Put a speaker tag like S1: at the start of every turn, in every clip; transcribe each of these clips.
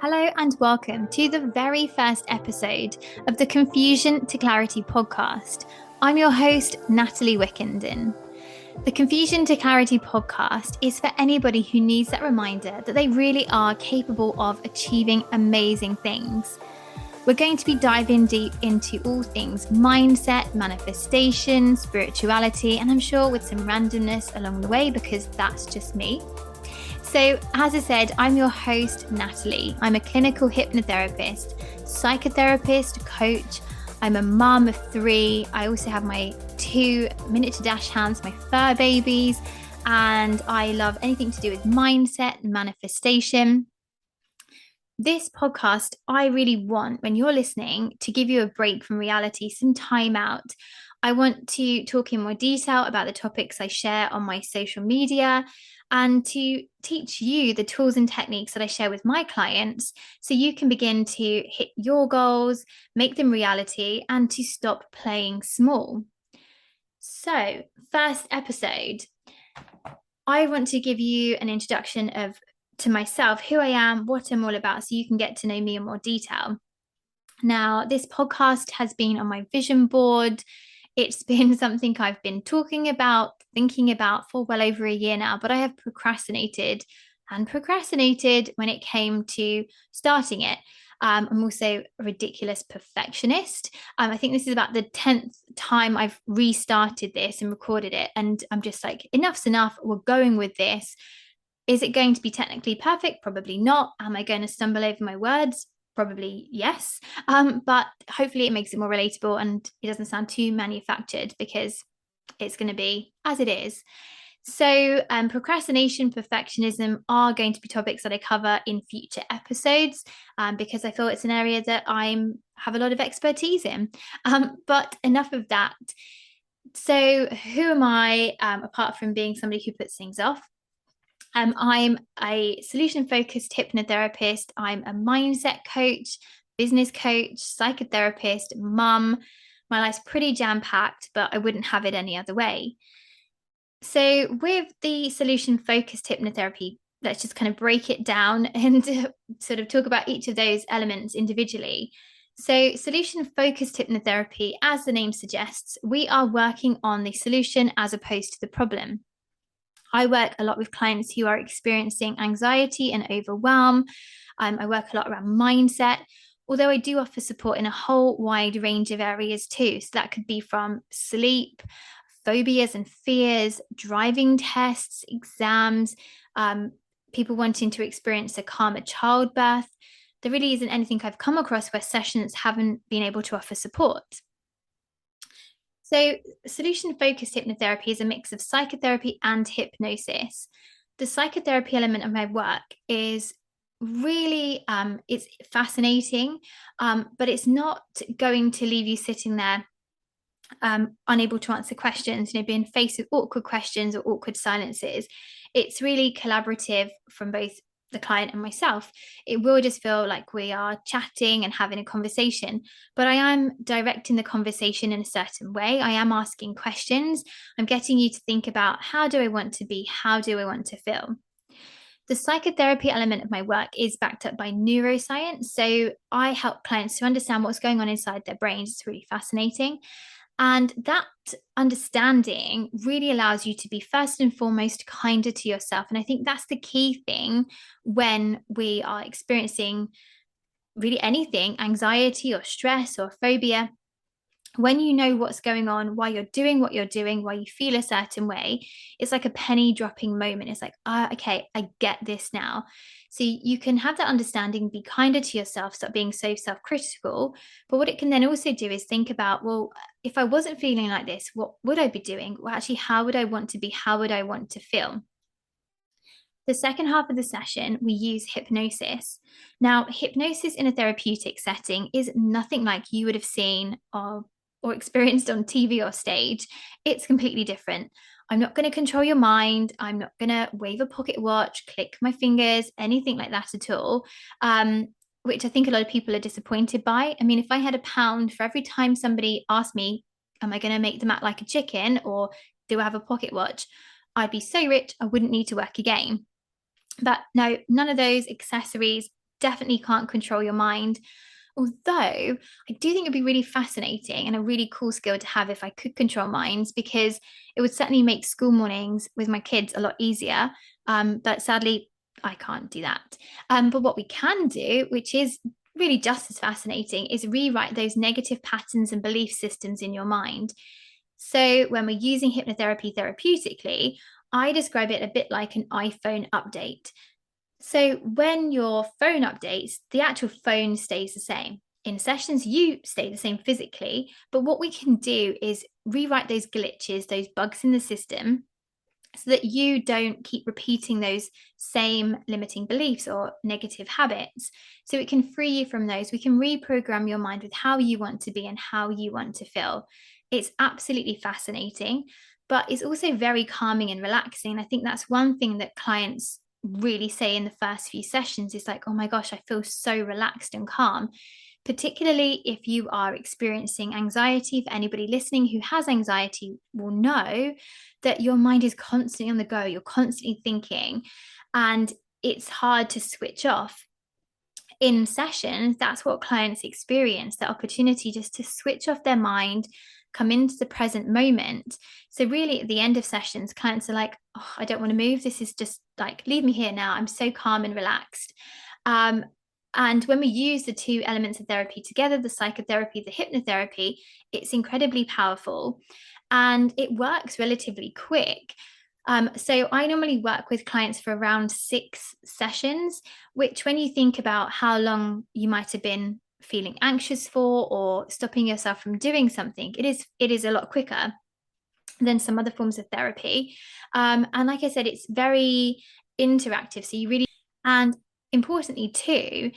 S1: Hello and welcome to the very first episode of the Confusion to Clarity podcast. I'm your host, Natalie Wickenden. The Confusion to Clarity podcast is for anybody who needs that reminder that they really are capable of achieving amazing things. We're going to be diving deep into all things mindset, manifestation, spirituality, and I'm sure with some randomness along the way because that's just me. So, as I said, I'm your host, Natalie. I'm a clinical hypnotherapist, psychotherapist, coach. I'm a mum of 3. I also have my 2 miniature dash hands, my fur babies, and I love anything to do with mindset and manifestation. This podcast, I really want, when you're listening, to give you a break from reality, some time out. I want to talk in more detail about the topics I share on my social media and to teach you the tools and techniques that I share with my clients so you can begin to hit your goals, make them reality, and to stop playing small. So, first episode, I want to give you an introduction to myself, who I am, what I'm all about, so you can get to know me in more detail. Now, this podcast has been on my vision board. It's been something I've been talking about, thinking about for well over a year now, but I have procrastinated when it came to starting it. I'm also a ridiculous perfectionist. I think this is about the 10th time I've restarted this and recorded it. And I'm just like, enough's enough. We're going with this. Is it going to be technically perfect? Probably not. Am I going to stumble over my words? Probably yes. But hopefully it makes it more relatable and it doesn't sound too manufactured because it's going to be as it is. So, procrastination, perfectionism are going to be topics that I cover in future episodes because I feel it's an area that I have a lot of expertise in. But enough of that. So, who am I apart from being somebody who puts things off? I'm a solution focused hypnotherapist. I'm a mindset coach, business coach, psychotherapist, mum. My life's pretty jam packed, but I wouldn't have it any other way. So, with the solution focused hypnotherapy, let's just kind of break it down and sort of talk about each of those elements individually. So, solution focused hypnotherapy, as the name suggests, we are working on the solution as opposed to the problem. I work a lot with clients who are experiencing anxiety and overwhelm. I work a lot around mindset, although I do offer support in a whole wide range of areas too. So that could be from sleep, phobias and fears, driving tests, exams, people wanting to experience a calmer childbirth. There really isn't anything I've come across where sessions haven't been able to offer support. So, solution focused hypnotherapy is a mix of psychotherapy and hypnosis. The psychotherapy element of my work is really it's fascinating, but it's not going to leave you sitting there unable to answer questions, being faced with awkward questions or awkward silences. It's really collaborative from both the client and myself. It will just feel like we are chatting and having a conversation, but I am directing the conversation in a certain way. I am asking questions. I'm getting you to think about, how do I want to be? How do I want to feel? The psychotherapy element of my work is backed up by neuroscience. So I help clients to understand what's going on inside their brains. It's really fascinating. And that understanding really allows you to be first and foremost kinder to yourself. And I think that's the key thing when we are experiencing really anything, anxiety or stress or phobia. When you know what's going on, why you're doing what you're doing, why you feel a certain way, it's like a penny dropping moment. It's like, okay, I get this now. So you can have that understanding, be kinder to yourself, stop being so self-critical. But what it can then also do is think about, well, if I wasn't feeling like this, what would I be doing? Well, actually, how would I want to be? How would I want to feel? The second half of the session, we use hypnosis. Now, hypnosis in a therapeutic setting is nothing like you would have seen or experienced on TV or stage. It's completely different. I'm not going to control your mind. I'm not going to wave a pocket watch, click my fingers, anything like that at all. Which I think a lot of people are disappointed by. I mean, if I had £1 for every time somebody asked me, am I going to make them act like a chicken or do I have a pocket watch? I'd be so rich, I wouldn't need to work again. But no, none of those accessories. definitely can't control your mind. Although I do think it'd be really fascinating and a really cool skill to have if I could control minds, because it would certainly make school mornings with my kids a lot easier. But sadly, I can't do that. But what we can do, which is really just as fascinating, is rewrite those negative patterns and belief systems in your mind. So when we're using hypnotherapy therapeutically, I describe it a bit like an iPhone update. So when your phone updates, the actual phone stays the same. In sessions, you stay the same physically, but what we can do is rewrite those glitches, those bugs in the system, so that you don't keep repeating those same limiting beliefs or negative habits. So it can free you from those. We can reprogram your mind with how you want to be and how you want to feel. It's absolutely fascinating, but it's also very calming and relaxing. I think that's one thing that clients really say in the first few sessions is like, oh my gosh, I feel so relaxed and calm. Particularly if you are experiencing anxiety. For anybody listening who has anxiety will know that your mind is constantly on the go, you're constantly thinking, and it's hard to switch off. In sessions, that's what clients experience, the opportunity just to switch off their mind, come into the present moment. So really at the end of sessions, clients are like, oh, I don't want to move. This is just like, leave me here now. I'm so calm and relaxed. And when we use the two elements of therapy together, the psychotherapy, the hypnotherapy, it's incredibly powerful and it works relatively quick. So I normally work with clients for around 6 sessions, which when you think about how long you might have been feeling anxious for or stopping yourself from doing something, it is a lot quicker than some other forms of therapy. And like I said, it's very interactive. So you really, and importantly too,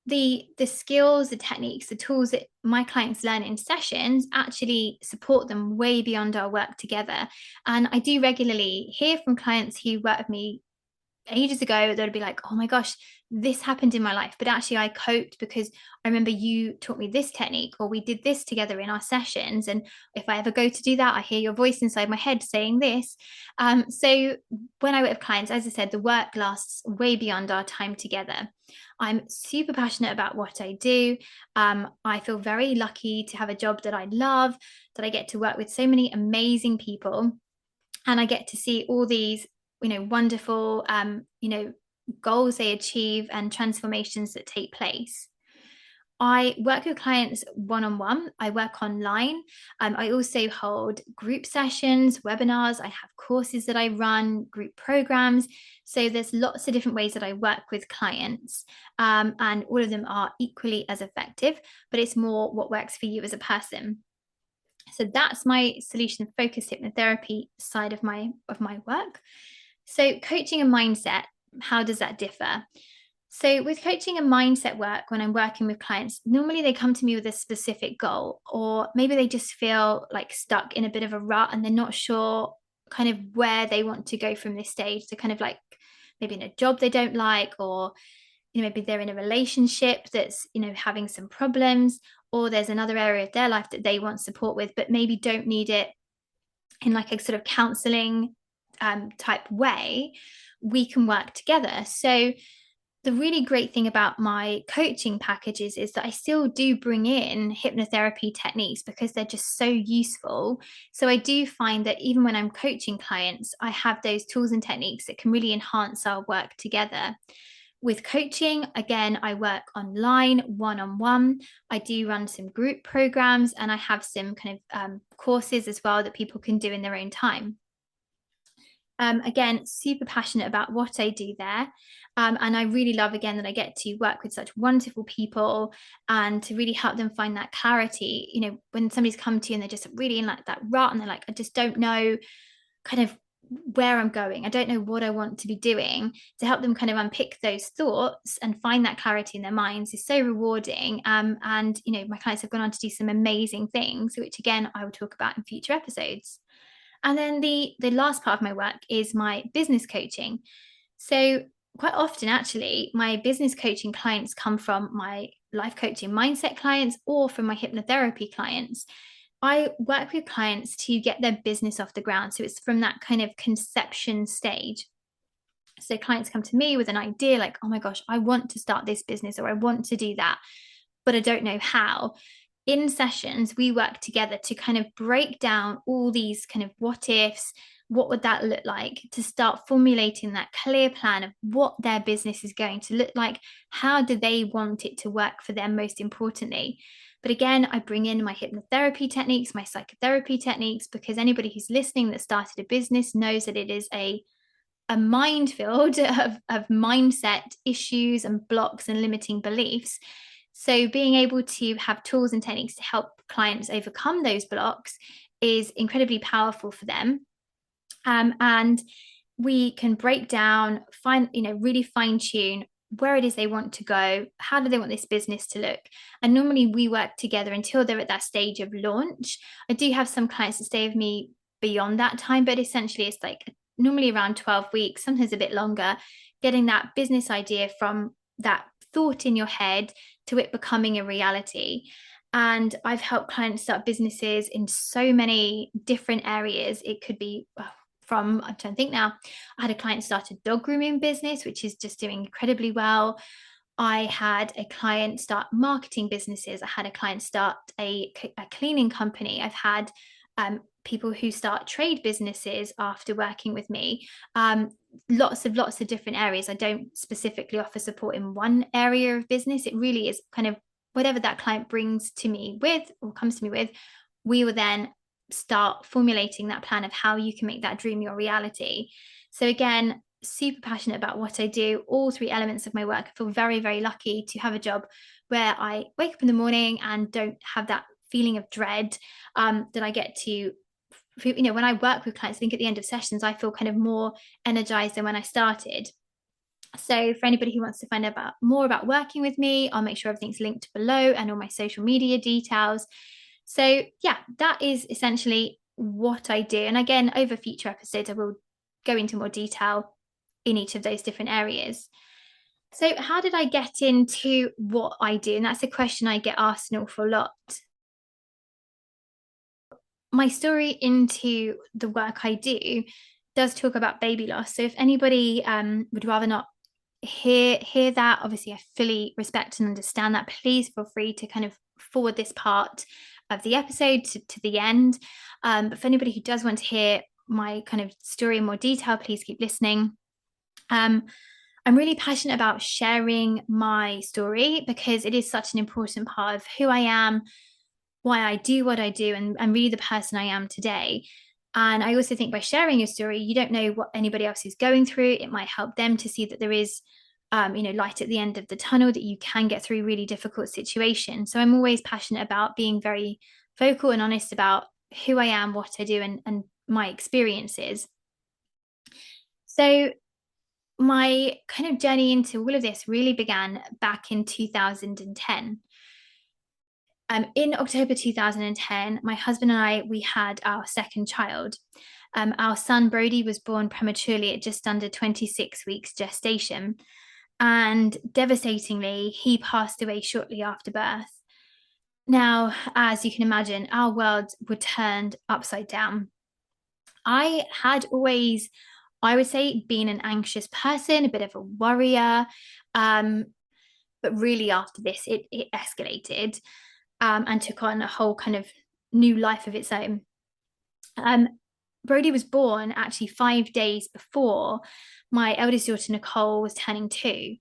S1: the skills, the techniques, the tools that my clients learn in sessions actually support them way beyond our work together. And I do regularly hear from clients who work with me ages ago, they'd be like, oh my gosh, this happened in my life, but actually I coped because I remember you taught me this technique, or we did this together in our sessions. And if I ever go to do that, I hear your voice inside my head saying this. So when I work with clients, as I said, the work lasts way beyond our time together. I'm super passionate about what I do. I feel very lucky to have a job that I love, that I get to work with so many amazing people, and I get to see all these wonderful goals they achieve and transformations that take place. I work with clients one-on-one. I work online. I also hold group sessions, webinars. I have courses that I run, group programs. So there's lots of different ways that I work with clients, and all of them are equally as effective, but it's more what works for you as a person. So that's my solution focused hypnotherapy side of my work. So coaching and mindset, how does that differ? So with coaching and mindset work, when I'm working with clients, normally they come to me with a specific goal, or maybe they just feel like stuck in a bit of a rut and they're not sure kind of where they want to go from this stage. They're kind of like maybe in a job they don't like, or maybe they're in a relationship that's having some problems, or there's another area of their life that they want support with, but maybe don't need it in like a sort of counseling type way. We can work together. So the really great thing about my coaching packages is that I still do bring in hypnotherapy techniques because they're just so useful. So I do find that even when I'm coaching clients, I have those tools and techniques that can really enhance our work together. With coaching, again, I work online, one-on-one. I do run some group programs, and I have some kind of courses as well that people can do in their own time. Again, super passionate about what I do there. And I really love, again, that I get to work with such wonderful people and to really help them find that clarity. When somebody's come to you and they're just really in like that rut and they're like, I just don't know kind of where I'm going. I don't know what I want to be doing. To help them kind of unpick those thoughts and find that clarity in their minds is so rewarding. And my clients have gone on to do some amazing things, which again, I will talk about in future episodes. And then the last part of my work is my business coaching. So quite often, actually, my business coaching clients come from my life coaching mindset clients or from my hypnotherapy clients. I work with clients to get their business off the ground. So it's from that kind of conception stage. So clients come to me with an idea like, oh my gosh, I want to start this business, or I want to do that, but I don't know how. In sessions, we work together to kind of break down all these kind of what ifs. What would that look like, to start formulating that clear plan of what their business is going to look like? How do they want it to work for them, most importantly? But again, I bring in my hypnotherapy techniques, my psychotherapy techniques, because anybody who's listening that started a business knows that it is a minefield of mindset issues and blocks and limiting beliefs. So being able to have tools and techniques to help clients overcome those blocks is incredibly powerful for them. And we can break down, really fine tune where it is they want to go, how do they want this business to look. And normally we work together until they're at that stage of launch. I do have some clients that stay with me beyond that time, but essentially it's like normally around 12 weeks, sometimes a bit longer, getting that business idea from that thought in your head to it becoming a reality. And I've helped clients start businesses in so many different areas. It could be from, I'm trying to think now, I had a client start a dog grooming business, which is just doing incredibly well. I had a client start marketing businesses. I had a client start a cleaning company. I've had people who start trade businesses after working with me. Lots of different areas. I don't specifically offer support in one area of business. It really is kind of whatever that client brings to me with or comes to me with, we will then start formulating that plan of how you can make that dream your reality. So again, super passionate about what I do, all three elements of my work. I feel very, very lucky to have a job where I wake up in the morning and don't have that feeling of dread, that I get to, when I work with clients, I think at the end of sessions, I feel kind of more energized than when I started. So for anybody who wants to find out more about working with me, I'll make sure everything's linked below and all my social media details. So yeah, that is essentially what I do. And again, over future episodes, I will go into more detail in each of those different areas. So how did I get into what I do? And that's a question I get asked an awful lot. My story into the work I do does talk about baby loss. So if anybody would rather not hear that, obviously I fully respect and understand that. Please feel free to kind of forward this part of the episode to the end. But for anybody who does want to hear my kind of story in more detail, please keep listening. I'm really passionate about sharing my story because it is such an important part of who I am, why I do what I do, and really the person I am today. And I also think by sharing your story, you don't know what anybody else is going through. It might help them to see that there is, light at the end of the tunnel, that you can get through really difficult situations. So I'm always passionate about being very vocal and honest about who I am, what I do, and my experiences. So my kind of journey into all of this really began back in 2010. In October 2010, my husband and I, we had our second child. Our son Brody was born prematurely at just under 26 weeks gestation. And devastatingly, he passed away shortly after birth. Now, as you can imagine, our world were turned upside down. I had always, I would say, been an anxious person, a bit of a worrier. But really, after this, it escalated, and took on a whole kind of new life of its own. Brody was born actually 5 days before my eldest daughter Nicole was turning 2.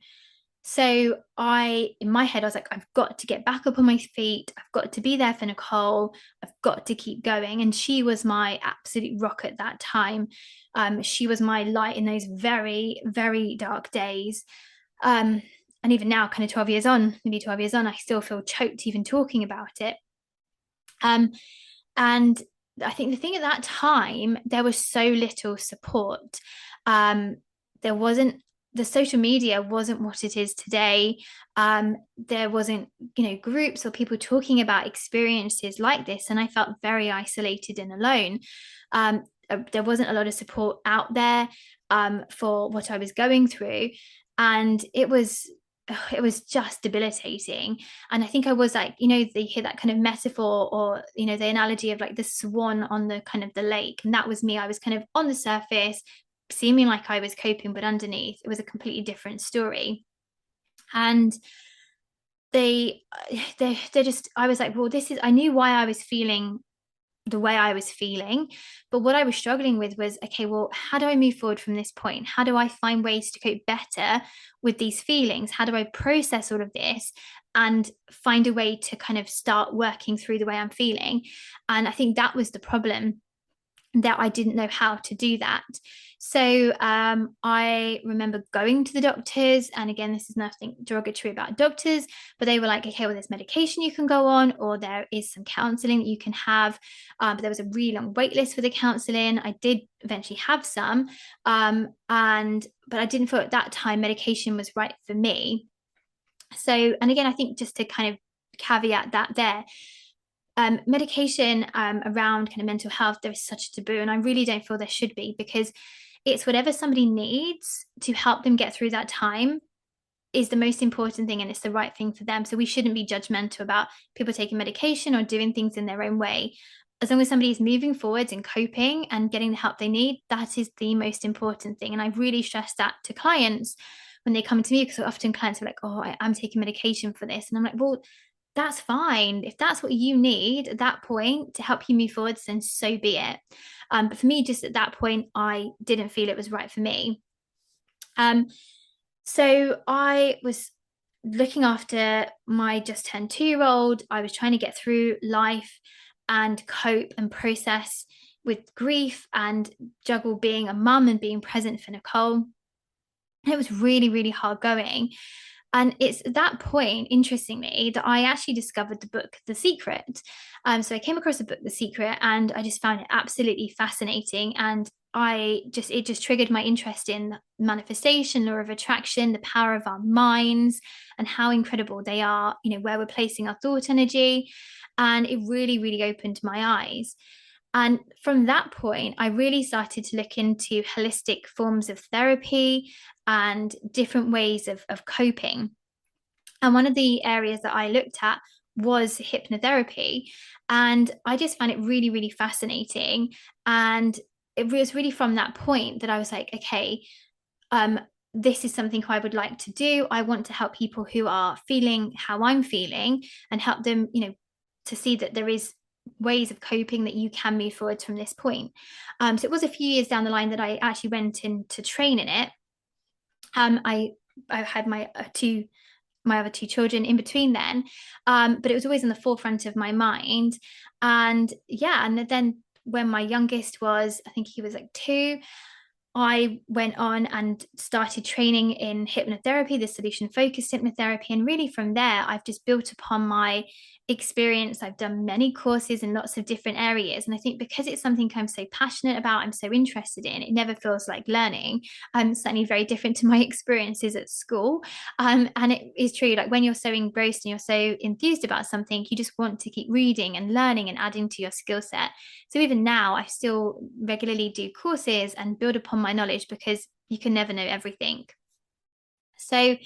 S1: So in my head, I was like, I've got to get back up on my feet. I've got to be there for Nicole. I've got to keep going. And she was my absolute rock at that time. She was my light in those very, very dark days. And even now, kind of 12 years on, maybe 12 years on, I still feel choked even talking about it. And I think the thing at that time, there was so little support. There wasn't, the social media wasn't what it is today. There wasn't, groups or people talking about experiences like this. And I felt very isolated and alone. There wasn't a lot of support out there for what I was going through. And it was just debilitating. And I think I was like, they hear that kind of metaphor, or the analogy of like the swan on the kind of the lake, and that was me. I was kind of on the surface, seeming like I was coping, but underneath it was a completely different story. And they just, I was like, well, I knew why I was feeling the way I was feeling. But what I was struggling with was, okay, well, how do I move forward from this point? How do I find ways to cope better with these feelings? How do I process all of this and find a way to kind of start working through the way I'm feeling? And I think that was the problem, that I didn't know how to do that. So I remember going to the doctors, and again, this is nothing derogatory about doctors, but they were like, okay, well, there's medication you can go on, or there is some counseling that you can have. But there was a really long wait list for the counseling. I did eventually have some, but I didn't feel at that time medication was right for me. So, and again, I think just to kind of caveat that there, medication around kind of mental health, there is such a taboo, and I really don't feel there should be, because it's whatever somebody needs to help them get through that time is the most important thing, and it's the right thing for them. So we shouldn't be judgmental about people taking medication or doing things in their own way. As long as somebody is moving forwards and coping and getting the help they need, that is the most important thing. And I really stress that to clients when they come to me, because often clients are like, oh, I'm taking medication for this. And I'm like, well, that's fine. If that's what you need at that point to help you move forward, then so be it. But for me, just at that point, I didn't feel it was right for me. So I was looking after my just turned 2-year-old. I was trying to get through life and cope and process with grief and juggle being a mum and being present for Nicole. And it was really, really hard going. And it's at that point, interestingly, that I actually discovered the book, The Secret. So I came across the book, The Secret, and I just found it absolutely fascinating. And it just triggered my interest in manifestation, law of attraction, the power of our minds, and how incredible they are, where we're placing our thought energy. And it really, really opened my eyes. And from that point, I really started to look into holistic forms of therapy and different ways of coping. And one of the areas that I looked at was hypnotherapy. And I just found it really, really fascinating. And it was really from that point that I was like, okay, this is something I would like to do. I want to help people who are feeling how I'm feeling and help them, to see that there is ways of coping that you can move forward from this point. So it was a few years down the line that I actually went in to train in it. I had my other two children in between then, but it was always in the forefront of my mind. And yeah, and then when my youngest was, I think he was like 2, I went on and started training in hypnotherapy, the solution focused hypnotherapy. And really from there, I've just built upon my experience. I've done many courses in lots of different areas. And I think because it's something I'm so passionate about, I'm so interested in, it never feels like learning. Certainly very different to my experiences at school. And it is true, like when you're so engrossed and you're so enthused about something, you just want to keep reading and learning and adding to your skill set. So even now, I still regularly do courses and build upon my knowledge, because you can never know everything. So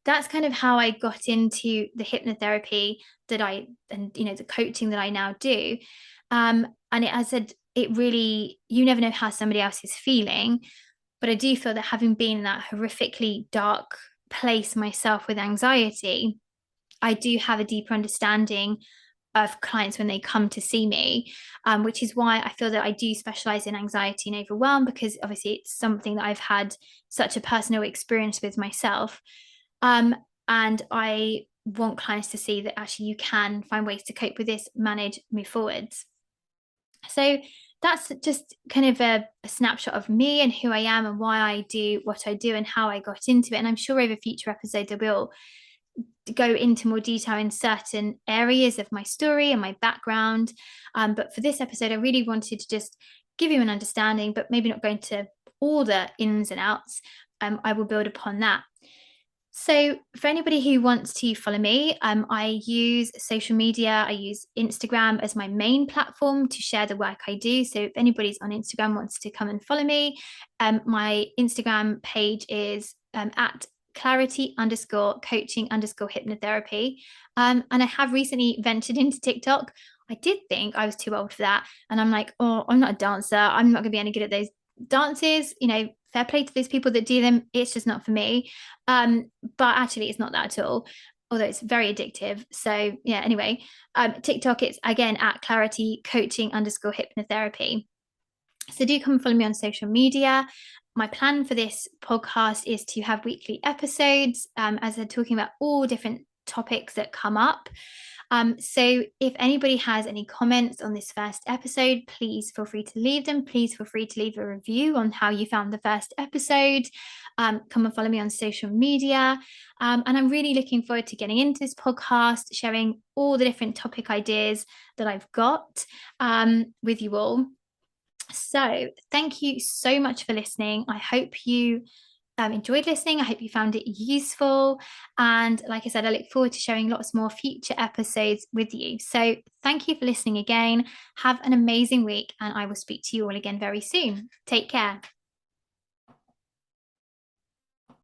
S1: that's kind of how I got into the hypnotherapy and the coaching that I now do. And as I said, it really, you never know how somebody else is feeling, but I do feel that having been in that horrifically dark place myself with anxiety, I do have a deeper understanding of clients when they come to see me, which is why I feel that I do specialize in anxiety and overwhelm, because obviously it's something that I've had such a personal experience with myself. And I want clients to see that actually you can find ways to cope with this, manage, move forwards. So that's just kind of a snapshot of me and who I am and why I do what I do and how I got into it. And I'm sure over future episodes I will go into more detail in certain areas of my story and my background. But for this episode, I really wanted to just give you an understanding, but maybe not go into all the ins and outs. I will build upon that. So for anybody who wants to follow me, I use social media. I use Instagram as my main platform to share the work I do. So if anybody's on Instagram wants to come and follow me, my Instagram page is at clarity_coaching_hypnotherapy. And I have recently ventured into TikTok. I did think I was too old for that. And I'm like, oh, I'm not a dancer. I'm not going to be any good at those dances. fair play to those people that do them. It's just not for me. But actually, it's not that at all, although it's very addictive. So yeah, anyway, TikTok, it's again at Clarity Coaching _hypnotherapy. So do come follow me on social media. My plan for this podcast is to have weekly episodes, as they're talking about all different topics that come up. So if anybody has any comments on this first episode, please feel free to leave them. Please feel free to leave a review on how you found the first episode. Come and follow me on social media. And I'm really looking forward to getting into this podcast, sharing all the different topic ideas that I've got with you all. So thank you so much for listening. I hope you enjoyed listening. I hope you found it useful. And like I said, I look forward to sharing lots more future episodes with you. So thank you for listening again. Have an amazing week, and I will speak to you all again very soon. Take care.